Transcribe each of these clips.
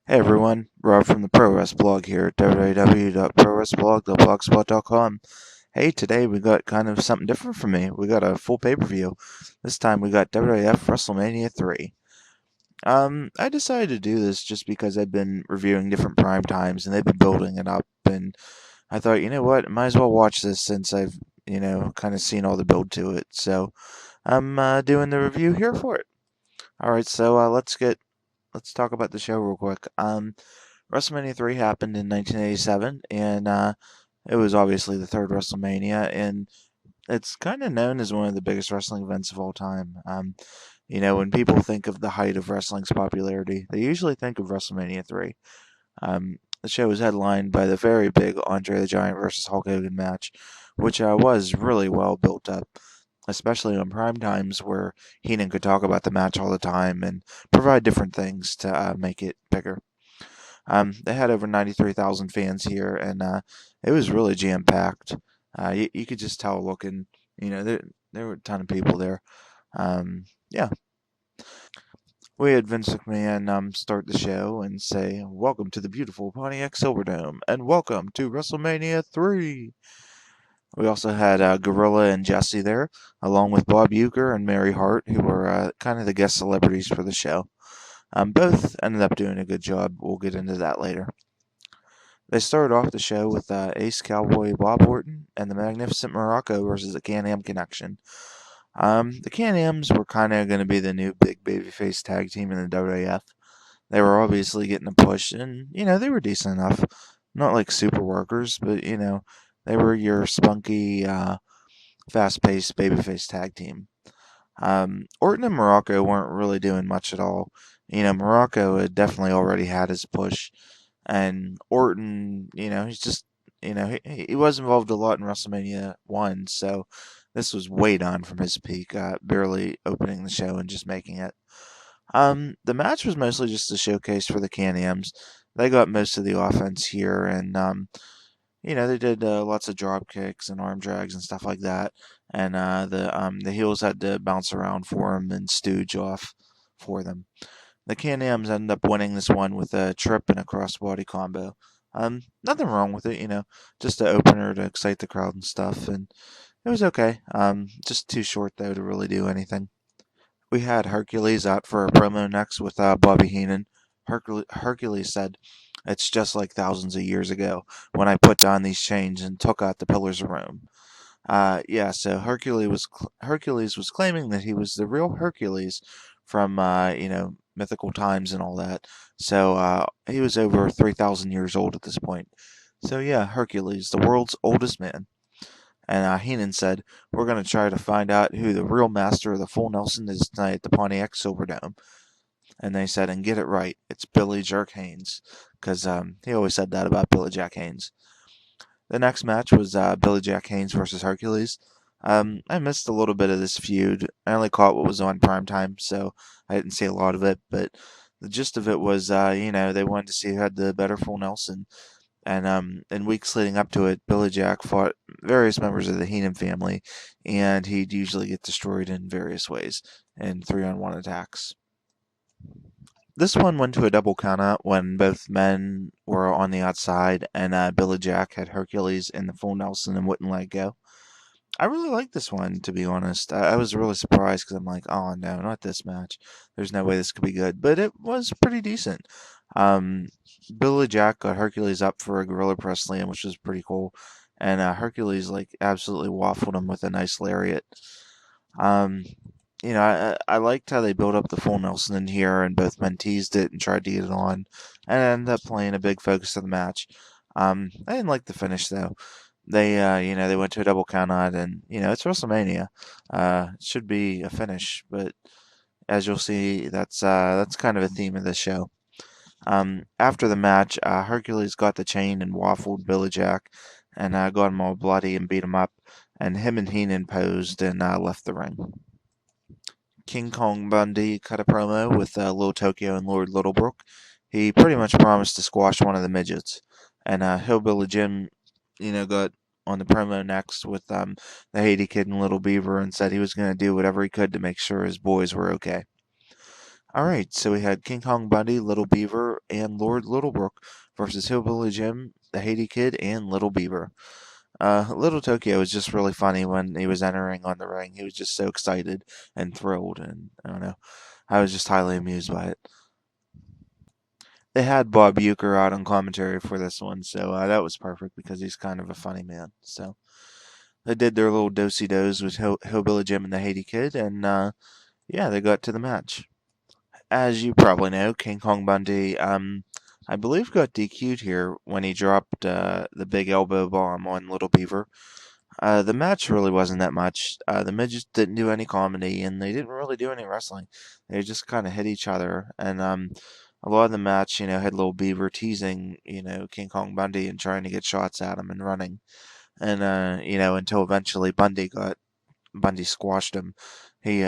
Hey everyone, Rob from the ProWresBlog here at www.prowresblog.blogspot.com. Hey, today we got kind of something different from me. We got a full pay-per-view. This time we got WWF WrestleMania 3. I decided to do this just because I've been reviewing different prime times and they've been building it up, and I thought, you know what, I might as well watch this since I've, kind of seen all the build to it. So I'm doing the review here for it. Alright, so let's talk about the show real quick. WrestleMania 3 happened in 1987, and it was obviously the third WrestleMania, and it's kind of known as one of the biggest wrestling events of all time. When people think of the height of wrestling's popularity, they usually think of WrestleMania 3. The show was headlined by the very big Andre the Giant versus Hulk Hogan match, which was really well built up, especially on prime times where Heenan could talk about the match all the time and provide different things to make it bigger. They had over 93,000 fans here, and it was really jam packed. You could just tell looking, there were a ton of people there. Yeah, we had Vince McMahon start the show and say, "Welcome to the beautiful Pontiac Silverdome, and welcome to WrestleMania 3." We also had Gorilla and Jesse there, along with Bob Uecker and Mary Hart, who were kind of the guest celebrities for the show. Both ended up doing a good job. We'll get into that later. They started off the show with Ace Cowboy Bob Orton and the Magnificent Morocco versus the Can-Am Connection. The Can-Ams were kind of going to be the new big babyface tag team in the WWF. They were obviously getting a push, and, they were decent enough. Not like super workers, but, they were your spunky, fast-paced babyface tag team. Orton and Morocco weren't really doing much at all. Morocco had definitely already had his push, and Orton, he's just, he was involved a lot in WrestleMania 1, so this was way down from his peak, barely opening the show and just making it. The match was mostly just a showcase for the Can-Ams. They got most of the offense here, and they did lots of drop kicks and arm drags and stuff like that. And the heels had to bounce around for them and stooge off for them. The Can-Ams ended up winning this one with a trip and a crossbody combo. Nothing wrong with it, just an opener to excite the crowd and stuff, and it was okay. Just too short though to really do anything. We had Hercules out for a promo next with Bobby Heenan. Hercules said, "It's just like thousands of years ago when I put down these chains and took out the pillars of Rome." Yeah, so Hercules was claiming that he was the real Hercules from mythical times and all that. So he was over 3,000 years old at this point. So yeah, Hercules, the world's oldest man. And Heenan said, "We're going to try to find out who the real master of the full Nelson is tonight at the Pontiac Silverdome." And they said, "And get it right, it's Billy Jerk Haynes." Because he always said that about Billy Jack Haynes. The next match was Billy Jack Haynes versus Hercules. I missed a little bit of this feud. I only caught what was on primetime, so I didn't see a lot of it. But the gist of it was, they wanted to see who had the better full Nelson. And in weeks leading up to it, Billy Jack fought various members of the Heenan family, and he'd usually get destroyed in various ways in 3-on-1 attacks. This one went to a double countout when both men were on the outside, and Billy Jack had Hercules in the full Nelson and wouldn't let go. I really liked this one, to be honest. I was really surprised because I'm like, oh no, not this match. There's no way this could be good, but it was pretty decent. Um, Billy Jack got Hercules up for a gorilla press slam, which was pretty cool, and Hercules like absolutely waffled him with a nice lariat. Um, I liked how they built up the full Nelson in here, and both men teased it and tried to get it on, and it ended up playing a big focus of the match. I didn't like the finish though. They went to a double count out, and it's WrestleMania. It should be a finish, but as you'll see, that's kind of a theme of this show. After the match, Hercules got the chain and waffled Billy Jack, and got him all bloody and beat him up, and him and Heenan posed and left the ring. King Kong Bundy cut a promo with Lil Tokyo and Lord Littlebrook. He pretty much promised to squash one of the midgets, and Hillbilly Jim, got on the promo next with the Haiti Kid and Little Beaver and said he was going to do whatever he could to make sure his boys were okay. Alright, so we had King Kong Bundy, Little Beaver, and Lord Littlebrook versus Hillbilly Jim, the Haiti Kid, and Little Beaver. Little Tokyo was just really funny when he was entering on the ring. He was just so excited and thrilled, and I don't know. I was just highly amused by it. They had Bob Uecker out on commentary for this one, so that was perfect because he's kind of a funny man. So they did their little do-si-dos with Hillbilly Jim and the Haiti Kid, and yeah, they got to the match. As you probably know, King Kong Bundy, I believe got DQ'd here when he dropped the big elbow bomb on Little Beaver. The match really wasn't that much. The midgets didn't do any comedy, and they didn't really do any wrestling. They just kind of hit each other, and a lot of the match, had Little Beaver teasing, King Kong Bundy and trying to get shots at him and running, and until eventually Bundy squashed him.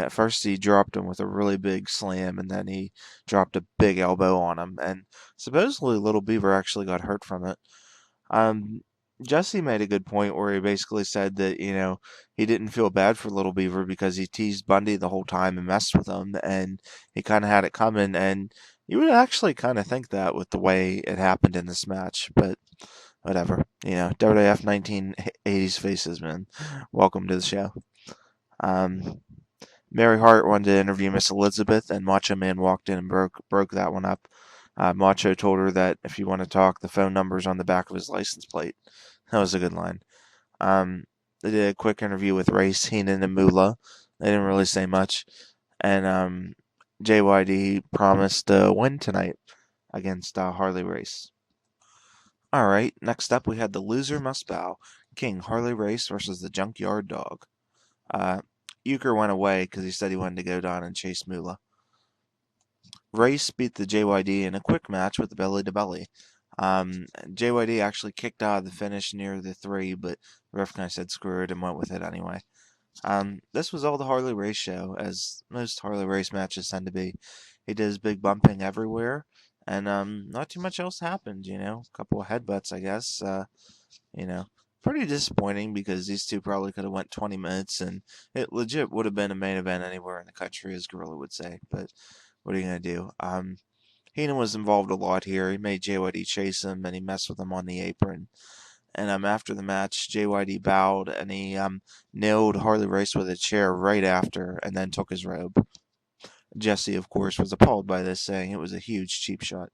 First he dropped him with a really big slam, and then he dropped a big elbow on him, and supposedly Little Beaver actually got hurt from it. Um, Jesse made a good point where he basically said that, he didn't feel bad for Little Beaver because he teased Bundy the whole time and messed with him, and he kind of had it coming, and you would actually kind of think that with the way it happened in this match, but whatever. WWF 1980s faces, man. Welcome to the show. Um, Mary Hart wanted to interview Miss Elizabeth, and Macho Man walked in and broke that one up. Macho told her that if you want to talk, the phone number's on the back of his license plate. That was a good line. Um, they did a quick interview with Race, Heenan, and Moolah. They didn't really say much. And JYD promised to win tonight against Harley Race. All right, next up we had the Loser Must Bow, King Harley Race versus the Junkyard Dog. Uh, Euchre went away because he said he wanted to go down and chase Moolah. Race beat the JYD in a quick match with the belly to belly. JYD actually kicked out of the finish near the 3, but the ref kind of said screw it and went with it anyway. This was all the Harley Race show, as most Harley Race matches tend to be. He does big bumping everywhere, and not too much else happened, A couple of headbutts, I guess. You know, Pretty disappointing because these two probably could have went 20 minutes, and it legit would have been a main event anywhere in the country, as Gorilla would say. But what are you gonna do? Heenan was involved a lot here. He made JYD chase him, and he messed with him on the apron. And after the match, JYD bowed, and he nailed Harley Race with a chair right after, and then took his robe. Jesse, of course, was appalled by this, saying it was a huge cheap shot.